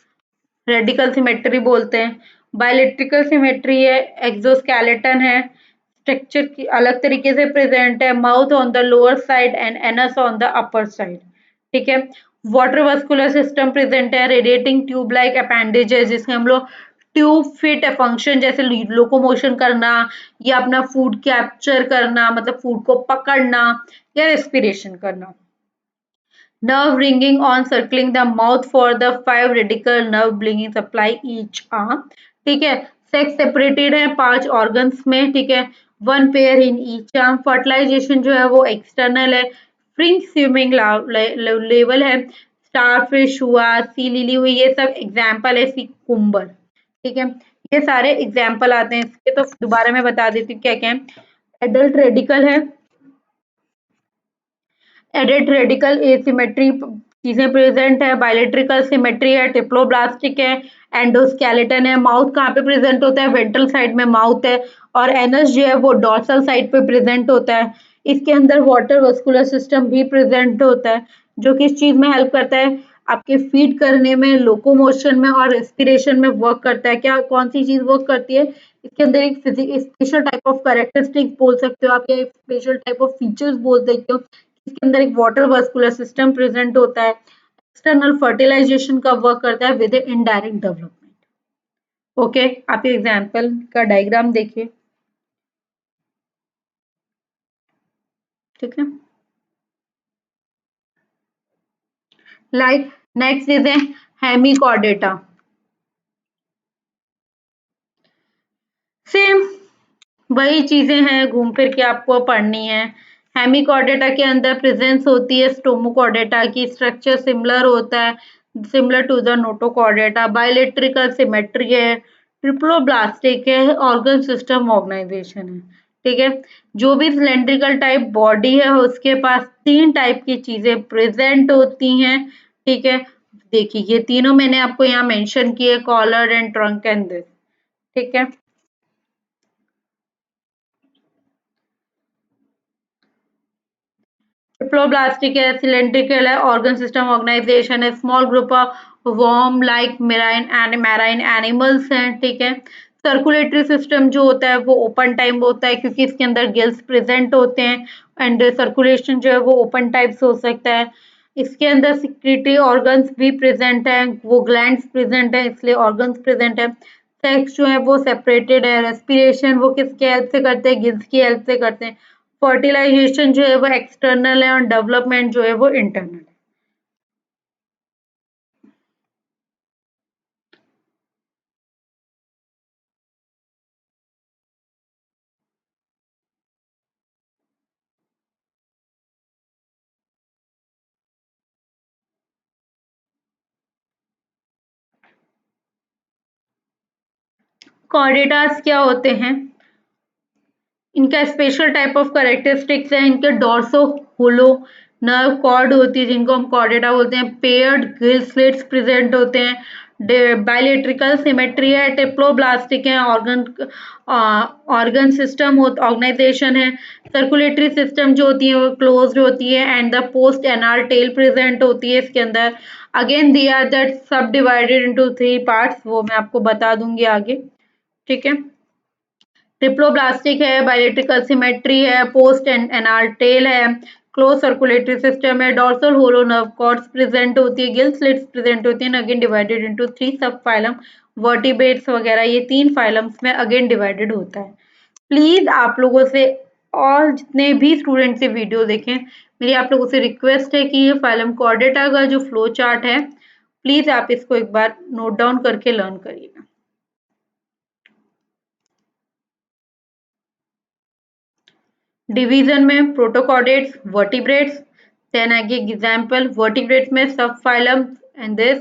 रेडिकल सिमेट्री बोलते हैं। बायोलिट्रिकल सिमेट्री है, एक्सोस्केलेटन है, स्ट्रक्चर की अलग तरीके से प्रेजेंट है, mouth on the lower side and anus on the upper side. ठीक है, वाटर वस्कुलर सिस्टम प्रेजेंट है, रेडिएटिंग ट्यूब लाइक अपेंडेजेस जिसमें हम लोग ट्यूब फिट है फंक्शन जैसे लोकोमोशन करना या अपना फूड कैप्चर करना मतलब फूड को पकड़ना या रेस्पिरेशन करना। Nerve ringing on circling the mouth for the 5 radical nerve bringing supply each arm। ठीक है, सेक्स सेपरेटेड है 5 ऑर्गन्स में। ठीक है, 1 pair in each arm. Fertilisation जो है वो एक्सटर्नल है। फ्रिंग स्विमिंग लेवल है। स्टारफिश हुआ, सी लिली हुई, ये सब एग्जाम्पल है सी कुम्बर। ठीक है, ये सारे एग्जाम्पल आते हैं इसके, तो दोबारा मैं बता देती हूँ क्या क्या है। एडल्ट रेडिकल है, एडेड रेडिकल एसिमेट्री चीजें प्रेजेंट है, बायोलेट्रिकल सिमेट्री है, टिप्लोब्लास्टिक है, एंडोस्केलेटन है। माउथ कहाँ पे प्रेजेंट होता है, वेंट्रल साइड में माउथ है, और एनस जो है वो डॉर्सल साइड पे प्रेजेंट होता है। इसके अंदर वाटर वस्कुलर सिस्टम भी प्रेजेंट होता है जो किस चीज में हेल्प करता है, आपके फीड करने में, लोकोमोशन में और रेस्पिरेशन में वर्क करता है। क्या कौन सी चीज वर्क करती है, इसके अंदर एक स्पेशल टाइप ऑफ कैरेक्टरिस्टिक बोल सकते हो आप, या एक स्पेशल टाइप ऑफ फीचर्स बोल सकते हो। इसके अंदर एक वाटर वस्कुलर सिस्टम प्रेजेंट होता है, एक्सटर्नल फर्टिलाइजेशन का वर्क करता है विद इनडायरेक्ट डेवलपमेंट। ओके, आप एग्जाम्पल का डायग्राम देखिए। ठीक है, like next is a Hemichordata. Same वही चीजें हैं, घूम फिर के आपको पढ़नी है। हेमिकॉर्डेटा के अंदर प्रेजेंस होती है स्टोमोकॉर्डेटा की, स्ट्रक्चर सिमिलर होता है, similar to the notochordata. Bioelectrical symmetry है, ट्रिप्लोब्लास्टिक है, ऑर्गन सिस्टम ऑर्गेनाइजेशन है। ठीक है, जो भी सिलेंड्रिकल टाइप बॉडी है उसके पास 3 टाइप की चीजें प्रेजेंट होती हैं। ठीक है, देखिए ये तीनों मैंने आपको यहाँ मेंशन किए, collar and trunk and this. ठीक है, डिप्लोब्लास्टिक है, सिलेंड्रिकल है, ऑर्गन सिस्टम ऑर्गेनाइजेशन है, small group of worm like marine animals हैं। ठीक है, सर्कुलेटरी सिस्टम जो होता है वो ओपन टाइप होता है क्योंकि इसके अंदर गिल्स प्रेजेंट होते हैं, एंड सर्कुलेशन जो है वो ओपन टाइप से हो सकता है। इसके अंदर सिक्रीटरी ऑर्गन्स भी प्रेजेंट है, वो ग्लैंड्स प्रेजेंट है इसलिए ऑर्गन्स प्रेजेंट है। सेक्स जो है वो सेपरेटेड है। रेस्पिरेशन वो किसके हेल्प से करते हैं, गिल्स की हेल्प से करते हैं। फर्टिलाइजेशन जो है वो एक्सटर्नल है और डेवलपमेंट जो है वो इंटरनल है। कॉर्डेटास क्या होते हैं, इनका स्पेशल टाइप ऑफ कैरेक्टरिस्टिक्स है, इनके डॉर्सो होलो नर्व कॉर्ड होती है जिनको हम कॉर्डेटा बोलते हैं, पेयर्ड गिल स्लिट्स प्रेजेंट होते हैं, बायोइलेक्ट्रिकल सिमेट्री है, टिप्लोब्लास्टिक है, ऑर्गन सिस्टम ऑर्गेनाइजेशन है, सर्कुलेटरी सिस्टम जो होती है वो क्लोज्ड होती है, and the post anal tell present होती है इसके अंदर। अगेन दे आर दैट सब डिवाइडेड इनटू 3 पार्ट्स, वो मैं आपको बता दूंगी आगे। ठीक है, डिप्लोब्लास्टिक है, बायोइलेक्ट्रिकल सिमेट्री है, पोस्ट एंड एनाल टेल है, क्लोज सर्कुलेटरी सिस्टम है, dorsal hollow nerve cords present होती है, गिल स्लिट्स प्रेजेंट होती है, अगेन डिवाइडेड इनटू 3 सब फाइलम, वर्टिब्रेट्स वगैरह ये 3 फाइलम्स में अगेन डिवाइडेड होता है। प्लीज आप लोगों से और जितने भी स्टूडेंट से वीडियो देखें, मेरी आप लोगों से रिक्वेस्ट है कि ये फाइलम कॉर्डेटा का जो फ्लो चार्ट है प्लीज आप इसको एक बार नोट डाउन करके लर्न करिएगा। डिवीजन में प्रोटोकॉर्डेट्स, वर्टिब्रेट्स, देन आगे एग्जाम्पल वर्टिब्रेट्स में सब फाइलम एंड दिस,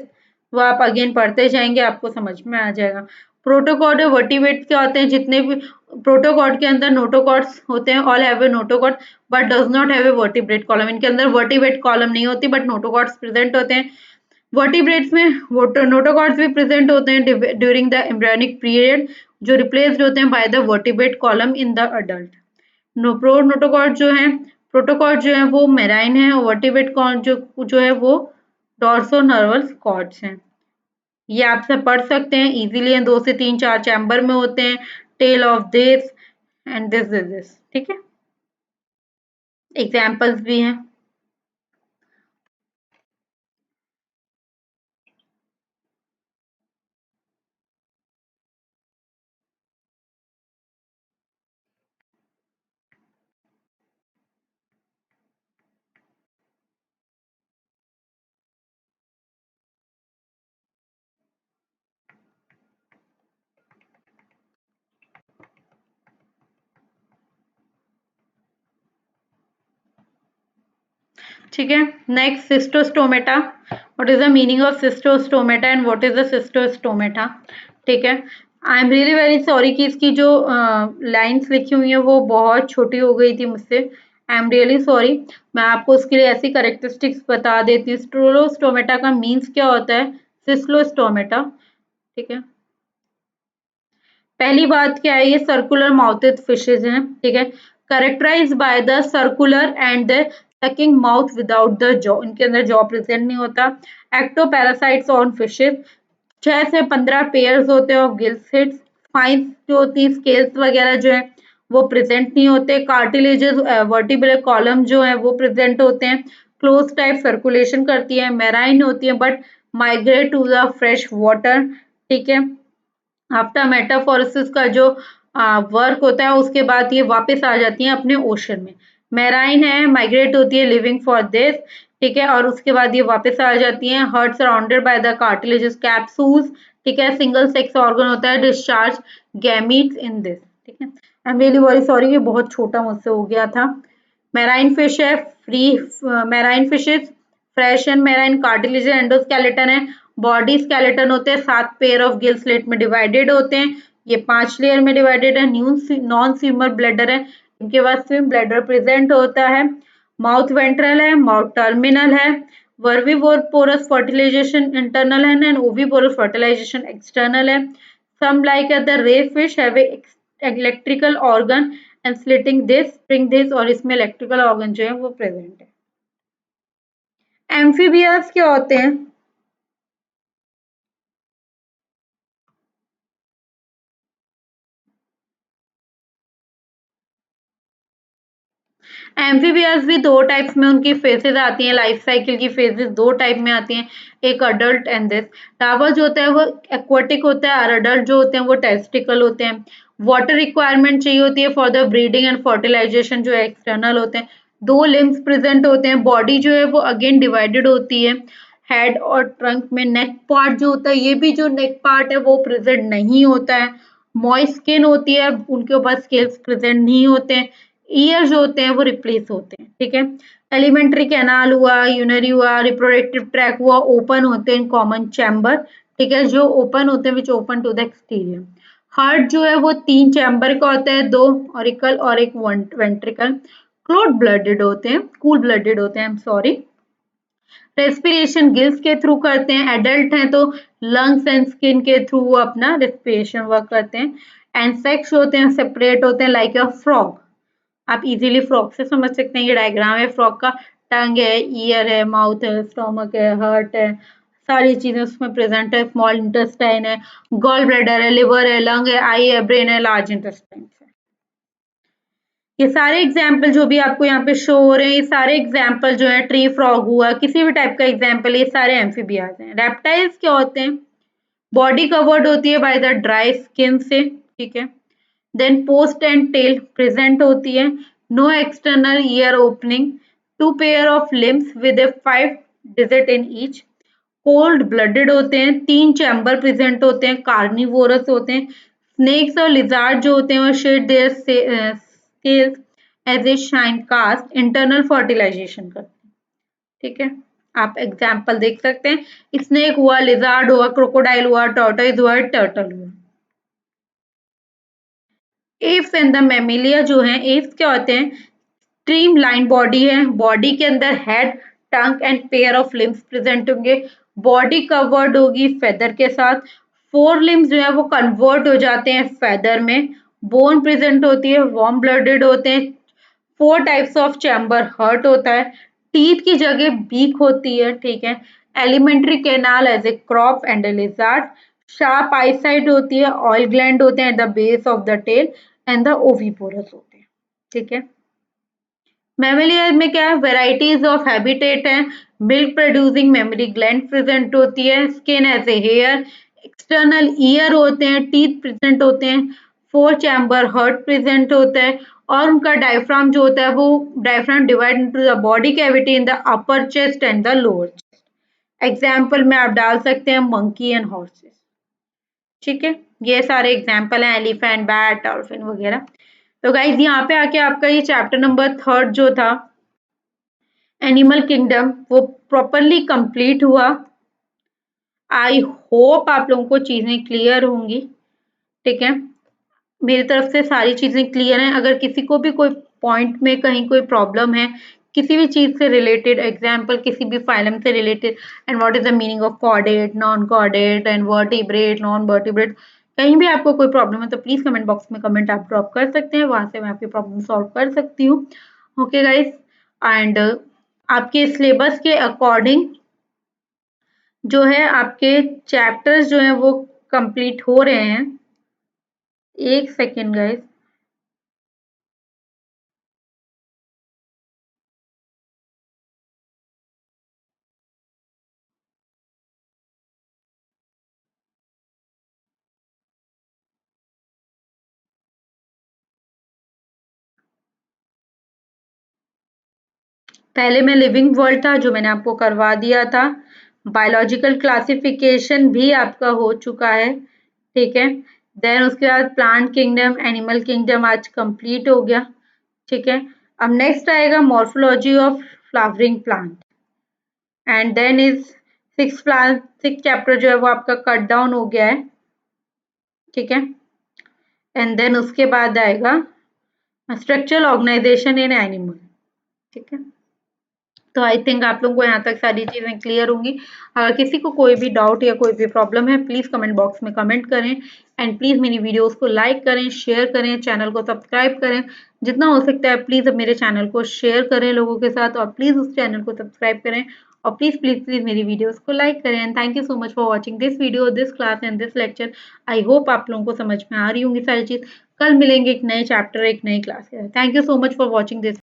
वो आप अगेन पढ़ते जाएंगे आपको समझ में आ जाएगा। प्रोटोकॉर्ड और वर्टिब्रेट्स क्या होते हैं, जितने भी प्रोटोकॉर्ड के अंदर नोटोकॉर्ड्स होते हैं, all have a notochord but does not have a vertebrate column, इनके अंदर वर्टिब्रेट कॉलम नहीं होती बट नोटोकॉर्ड्स प्रेजेंट होते हैं। वर्टिब्रेट्स में नोटोकॉर्ड्स भी प्रेजेंट होते हैं ड्यूरिंग द एम्ब्रियोनिक पीरियड, जो रिप्लेस्ड होते हैं by the vertebrate column in the adult. Pronotochord जो है, प्रोटोकॉर्ड जो है वो मेराइन है, और वर्टिब्रेट कॉर्ड जो है वो डॉर्सो नर्वस कॉर्ड्स हैं। ये आप सब पढ़ सकते हैं इजीली, 2 से 3 4 चैम्बर में होते हैं, tail of this and this is this. ठीक है, एग्जाम्पल्स भी हैं। ठीक है। Next cyclostomata, what is the meaning of cyclostomata and what is the cyclostomata. ठीक है, I am really very sorry कि इसकी जो लाइंस लिखी हुई है वो बहुत छोटी हो गई थी मुझसे, आई एम रियली सॉरी। मैं आपको उसके लिए ऐसी करेक्टरिस्टिक्स बता देती हूँ। स्टोलोस्टोमेटा का मीन्स क्या होता है, सिस्लोस्टोमेटा। ठीक है, पहली बात क्या है, ये सर्कुलर माउथेड फिशेज हैं। ठीक है, characterise by the circular and the sucking mouth without the jaw, इनके अंदर जॉ प्रेजेंट नहीं होता। एक्टो पैरासाइट्स ऑन फिशेज, 6 से 15 पेयर्स होते हैं ऑफ गिल स्लिट्स। स्पाइंस जो होती है, स्केल्स वगैरह जो है वो प्रेजेंट नहीं होते। कार्टिलेजेस वर्टिब्रल कॉलम जो है वो प्रेजेंट होते हैं। क्लोज टाइप सर्कुलेशन करती है, मैराइन होती है but migrate to the fresh water. ठीक है, आफ्टर मेटाफोरोसिस का जो वर्क होता है उसके बाद ये वापस आ जाती हैं अपने ओशन में। मैराइन है, माइग्रेट होती है लिविंग फॉर दिस। ठीक है, और उसके बाद ये वापस आ जाती हैं। Heart surrounded by the cartilages capsules. ठीक है, सिंगल सेक्स ऑर्गन होता है, डिस्चार्ज गैमीट्स इन दिस। ठीक है, I am really very sorry, ये बहुत छोटा मुझसे हो गया था। मैराइन फिश है, free marine fishes, fresh and marine, cartilage endoskeleton है, बॉडी स्केलेटन होते हैं, 7 पेयर ऑफ गिल स्लेट में डिवाइडेड होते हैं। ये 5 लेयर में डिवाइडेड है। नॉन स्विमर ब्लैडर है, इनके पास स्विम ब्लैडर प्रेजेंट होता है। माउथ वेंट्रल है, माउथ टर्मिनल है। वर्विवोर पोरस फर्टिलाइजेशन इंटरनल है एंड ओविपोरस फर्टिलाइजेशन एक्सटर्नल है। Some like the ray fish have electrical organ and slitting this spring this, और इसमें इलेक्ट्रिकल ऑर्गन जो है वो प्रेजेंट है। एम्फीबियस क्या होते हैं, एम्फीबियस भी 2 टाइप्स में उनकी फेजेस आती हैं, लाइफ साइकिल की फेजेस 2 टाइप में आती हैं, एक अडल्ट एंड दिस। लार्वा जो होता है वो एक्वाटिक होता है और अडल्ट जो होते हैं वो टेस्टिकल होते हैं। वाटर रिक्वायरमेंट चाहिए होती है for the breeding and fertilisation, जो एक्सटर्नल होते हैं। 2 लिम्स प्रेजेंट होते हैं। बॉडी जो है वो अगेन डिवाइडेड होती है, हेड और ट्रंक में। नेक पार्ट जो होता है, ये भी जो नेक पार्ट है वो प्रेजेंट नहीं होता है। मॉइस्ट स्किन होती है, उनके ऊपर स्केल्स प्रेजेंट नहीं होते हैं। ईयर जो होते हैं वो रिप्लेस होते हैं। ठीक है, एलिमेंट्री कैनाल हुआ, यूनरी हुआ, रिप्रोडक्टिव ट्रैक हुआ, ओपन होते हैं इन कॉमन चैम्बर। ठीक है, जो ओपन होते हैं which open to the exterior. Heart जो है वो 3 चैम्बर का होता है, 2 ऑरिकल और एक वेंट्रिकल। क्लोट ब्लडेड होते हैं, कूल ब्लडेड होते हैं, I am sorry. Respiration gills के थ्रू करते हैं, एडल्ट हैं तो लंग्स एंड स्किन के थ्रू वो अपना रेस्पिरेशन वर्क करते हैं। एंड सेक्स होते हैं, सेपरेट होते हैं लाइक अ फ्रॉग। आप इजीली फ्रॉग से समझ सकते हैं, ये डायग्राम है फ्रॉग का। टंग है, ईयर है, माउथ है, स्टोमक है, हार्ट है, सारी चीजें उसमें प्रेजेंट है। स्मॉल इंटेस्टाइन है, गॉल ब्लैडर है, लिवर है, लंग है, आई है, ब्रेन है, लार्ज इंटेस्टाइन है। ये सारे एग्जाम्पल जो भी आपको यहाँ पे शो हो रहे हैं, ये सारे एग्जाम्पल जो है, ट्री फ्रॉग हुआ, किसी भी टाइप का एग्जाम्पल, ये सारे एम्फीबियाज हैं। रेप्टाइल्स क्या होते हैं, बॉडी कवर्ड होती है बाय द ड्राई स्किन से। ठीक है, then post and tail present होती है, no external ear opening, 2 pair of limbs with a 5 digit in each. Cold blooded होते हैं, 3 चैम्बर प्रेजेंट होते हैं, कार्निवोरस होते हैं। स्नेक्स और लिजार्ड जो होते हैं वो shed their scales as a shine cast, internal fertilisation करते हैं। ठीक है, आप एग्जाम्पल देख सकते हैं, स्नेक हुआ, लिजार्ड हुआ, क्रोकोडाइल हुआ, टॉर्टोइज हुआ, टर्टल हुआ। एप्स एंड द मैमिलिया जो हैं, एप्स क्या होते हैं, स्ट्रीम लाइन बॉडी है, बॉडी के अंदर head, tongue and pair of limbs present होंगे। बॉडी कवर्ड होगी फेदर के साथ। 4 लिम्स जो है वो कन्वर्ट हो जाते हैं फेदर में। बोन प्रेजेंट होती है, वार्म ब्लडेड होते हैं। 4 टाइप्स ऑफ चैम्बर, हर्ट होता है, टीथ की जगह बीक होती है। ठीक है, elementary canal as a crop and a lizard. Sharp eyesight होती है, ऑयल ग्लैंड होते हैं at the base of the tail and the oviparous होते हैं। ठीक है, मैमेलिया में क्या है, वेराइटीज ऑफ हैबिटेट है। Milk producing memory gland present होती है, skin as a hair, external ear होते हैं, टीथ प्रेजेंट होते हैं, 4 चैम्बर हर्ट प्रेजेंट होता है, और उनका डायफ्राम जो होता है वो diaphragm divide into the body cavity in the upper chest and the lower chest. Example में आप डाल सकते हैं मंकी एंड हॉर्सेस। ठीक है, ये सारे एग्जाम्पल हैं, एलिफेंट, बैट, डॉल्फिन वगैरह। तो गाइज यहाँ पे आके आपका ये चैप्टर नंबर 3 जो था एनिमल किंगडम वो प्रॉपरली कंप्लीट हुआ। आई होप आप लोगों को चीजें क्लियर होंगी। ठीक है, मेरी तरफ से सारी चीजें क्लियर हैं। अगर किसी को भी कोई पॉइंट में कहीं कोई प्रॉब्लम है किसी भी चीज से रिलेटेड, एग्जाम्पल किसी भी फाइलम से related, and what is the meaning of chordate, non chordate and vertebrate, non vertebrate, कहीं भी आपको कोई प्रॉब्लम है तो प्लीज कमेंट बॉक्स में कमेंट आप ड्रॉप कर सकते हैं, वहां से मैं आपकी प्रॉब्लम सॉल्व कर सकती हूँ। ओके गाइस, एंड आपके सिलेबस के अकॉर्डिंग जो है आपके चैप्टर्स जो हैं वो कंप्लीट हो रहे हैं। एक सेकेंड गाइस, पहले में लिविंग वर्ल्ड था जो मैंने आपको करवा दिया था। बायोलॉजिकल क्लासिफिकेशन भी आपका हो चुका है। ठीक है, देन उसके बाद प्लांट किंगडम, एनिमल किंगडम आज कंप्लीट हो गया। ठीक है, अब नेक्स्ट आएगा morphology of flowering plant, and then is six chapter जो है वो आपका कट डाउन हो गया है। ठीक है, एंड देन उसके बाद आएगा स्ट्रक्चरल ऑर्गेनाइजेशन इन एनिमल। ठीक है, तो आई थिंक आप लोगों को यहाँ तक सारी चीज़ें क्लियर होंगी। अगर किसी को कोई भी डाउट या कोई भी प्रॉब्लम है प्लीज़ कमेंट बॉक्स में कमेंट करें, एंड प्लीज़ मेरी वीडियोस को लाइक करें, शेयर करें, चैनल को सब्सक्राइब करें। जितना हो सकता है प्लीज़ अब मेरे चैनल को शेयर करें लोगों के साथ, और प्लीज़ उस चैनल को सब्सक्राइब करें, और प्लीज़ प्लीज़ प्लीज़ मेरी वीडियोस को लाइक करें। And thank you so much for watching this video, this class and this lecture. I hope आप लोगों को समझ में आ रही होंगी सारी चीज़। कल मिलेंगे एक नए चैप्टर, एक नई क्लास के साथ। Thank you so much for watching this.